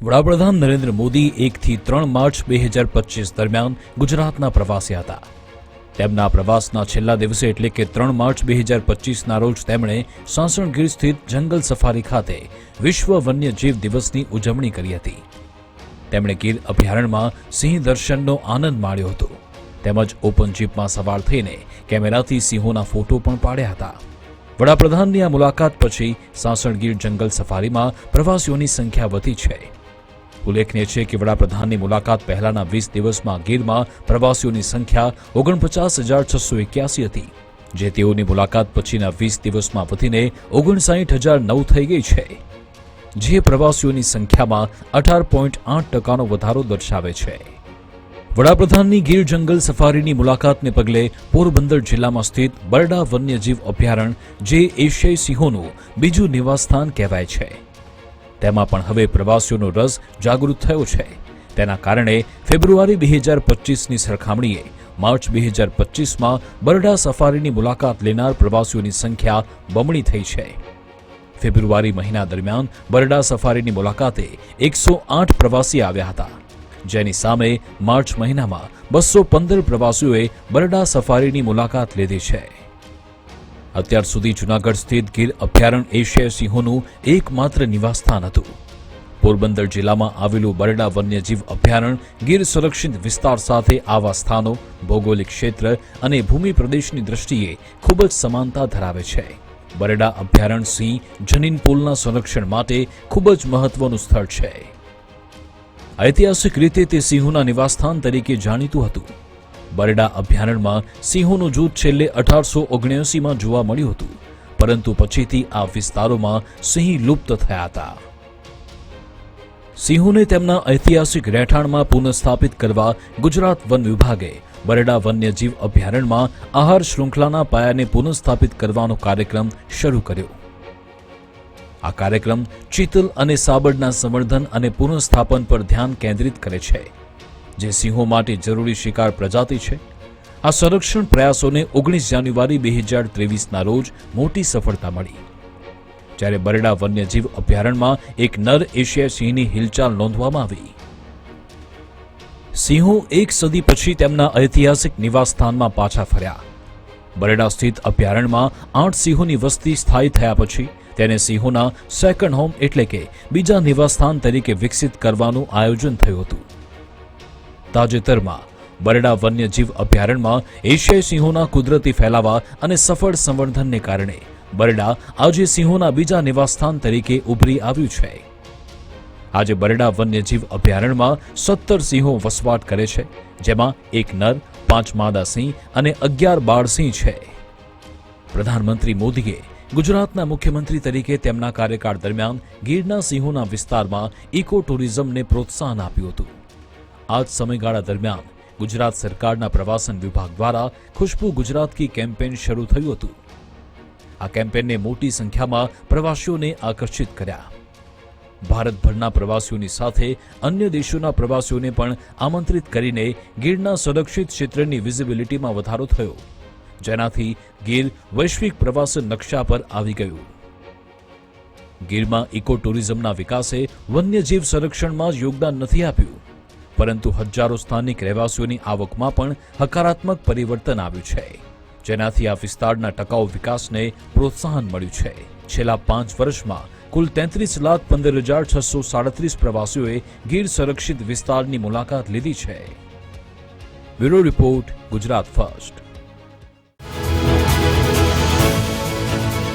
વડાપ્રધાન નરેન્દ્ર મોદી 1 થી 3 માર્ચ 2025 દરમિયાન ગુજરાતના પ્રવાસે હતા. તેમના પ્રવાસના છેલ્લા દિવસે એટલે કે 3 માર્ચ 2025ના રોજ તેમણે સાસણ ગીર સ્થિત જંગલ સફારી ખાતે વિશ્વ વન્યજીવ દિવસની ઉજવણી કરી હતી. તેમણે ગીર અભયારણ્યમાં સિંહ દર્શનનો આનંદ માણ્યો હતો તેમજ ઓપન જીપમાં સવાર થઈને કેમેરાથી સિંહોના ફોટો પણ પાડ્યા હતા. વડાપ્રધાનની આ મુલાકાત પછી સાસણ ગીર જંગલ સફારીમાં પ્રવાસીઓની સંખ્યા વધી છે. ઉલ્લેખનીય છે કે વડાપ્રધાનની મુલાકાત પહેલાના 20 દિવસમાં ગીરમાં પ્રવાસીઓની સંખ્યા 49,681 હતી, જે તેઓની મુલાકાત પછીના 20 દિવસમાં વધીને 59,009 થઈ ગઈ છે, જે પ્રવાસીઓની સંખ્યામાં 18.8% વધારો દર્શાવે છે. વડાપ્રધાનની ગીર જંગલ સફારીની મુલાકાતને પગલે પોરબંદર જિલ્લામાં સ્થિત બરડા વન્યજીવ અભયારણ્ય, જે એશિયાઈ સિંહોનું બીજું નિવાસસ્થાન કહેવાય છે, તેમાં પણ હવે પ્રવાસીઓનો રસ જાગૃત થયો છે. તેના કારણે ફેબ્રુઆરી 2025ની સરખામણીએ માર્ચ 2025માં બરડા સફારીની મુલાકાત લેનાર પ્રવાસીઓની સંખ્યા બમણી થઈ છે. ફેબ્રુઆરી મહિના દરમિયાન બરડા સફારીની મુલાકાતે 108 પ્રવાસી આવ્યા હતા, જેની સામે માર્ચ મહિનામાં 215 પ્રવાસીઓએ બરડા સફારીની મુલાકાત લીધી છે. અત્યાર સુધી જૂનાગઢ સ્થિત ગીર અભયારણ્ય એશિયાઈ સિંહોનું એકમાત્ર નિવાસસ્થાન હતું. પોરબંદર જિલ્લામાં આવેલું બરડા વન્યજીવ અભયારણ્ય ગીર સંરક્ષિત વિસ્તાર સાથે આવા સ્થાનો, ભૌગોલિક ક્ષેત્ર અને ભૂમિ પ્રદેશની દ્રષ્ટિએ ખૂબ જ સમાનતા ધરાવે છે. બરડા અભયારણ્ય સિંહ જનીન પૂલના સંરક્ષણ માટે ખૂબ જ મહત્વનું સ્થળ છે. ઐતિહાસિક રીતે તે સિંહોના નિવાસસ્થાન તરીકે જાણીતું હતું. બરડા અભયારણ્યમાં સિંહોનું જૂથ છેલ્લે 1879માં જોવા મળ્યું હતું, પરંતુ પછીથી આ વિસ્તારોમાં સિંહ લુપ્ત થયા હતા. સિંહોને તેમના ઐતિહાસિક રહેઠાણમાં પુનઃસ્થાપિત કરવા ગુજરાત વન વિભાગે બરડા વન્યજીવ અભયારણ્યમાં આહાર શૃંખલાના પાયાને પુનઃસ્થાપિત કરવાનો કાર્યક્રમ શરૂ કર્યો. આ કાર્યક્રમ ચિતલ અને સાબરડના સંવર્ધન અને પુનઃસ્થાપન પર ધ્યાન કેન્દ્રિત કરે છે, જે સિંહો માટે જરૂરી શિકાર પ્રજાતિ છે. આ સંરક્ષણ પ્રયાસોને 19 જાન્યુઆરી 2023ના રોજ મોટી સફળતા મળી, જ્યારે બરડા વન્યજીવ અભયારણ્યમાં એક નર એશિયાઈ સિંહની હિલચાલ નોંધવામાં આવી. સિંહો એક સદી પછી તેમના ઐતિહાસિક નિવાસસ્થાનમાં પાછા ફર્યા. બરડા સ્થિત અભયારણ્યમાં 8 સિંહોની વસ્તી સ્થાયી થયા પછી તેને સિંહોના સેકન્ડ હોમ એટલે કે બીજા નિવાસસ્થાન તરીકે વિકસિત કરવાનું આયોજન થયું હતું. તાજેતરમાં બરડા વન્યજીવ અભયારણ્યમાં એશિયાઈ સિંહોના કુદરતી ફેલાવા અને સફળ સંવર્ધનને કારણે બરડા આજે સિંહોના બીજા નિવાસસ્થાન તરીકે ઉભરી આવ્યું છે. આજે બરડા વન્યજીવ અભયારણ્યમાં 17 સિંહો વસવાટ કરે છે, જેમાં 1 નર, 5 માદા સિંહ અને 11 બાળ સિંહ છે. પ્રધાનમંત્રી મોદીએ ગુજરાતના મુખ્યમંત્રી તરીકે તેમના કાર્યકાળ દરમિયાન ગીરના સિંહોના વિસ્તારમાં ઇકો ટુરિઝમને પ્રોત્સાહન આપ્યું હતું. આ જ સમયગાળા દરમિયાન ગુજરાત સરકારના પ્રવાસન વિભાગ દ્વારા ખુશ્બુ ગુજરાત કી કેમ્પેઇન શરૂ થયું હતું. આ કેમ્પેઇનને મોટી સંખ્યામાં પ્રવાસીઓને આકર્ષિત કર્યા. ભારતભરના પ્રવાસીઓની સાથે અન્ય દેશોના પ્રવાસીઓને પણ આમંત્રિત કરીને ગીરના સંરક્ષિત ક્ષેત્રની વિઝિબિલિટીમાં વધારો થયો, જેનાથી ગીર વૈશ્વિક પ્રવાસન નકશા પર આવી ગયું. ગીરમાં ઇકો ટુરિઝમના વિકાસે વન્યજીવ સંરક્ષણમાં જ યોગદાન નથી આપ્યું, પરંતુ હજારો સ્થાનિક રહેવાસીઓની આવકમાં પણ હકારાત્મક પરિવર્તન આવ્યું છે, જેનાથી આ વિસ્તારના ટકાઉ વિકાસને પ્રોત્સાહન મળ્યું છે. છેલ્લા 5 વર્ષમાં કુલ 33,15,637 પ્રવાસીઓએ ગીર સંરક્ષિત વિસ્તારની મુલાકાત લીધી છે. Bureau report, Gujarat first.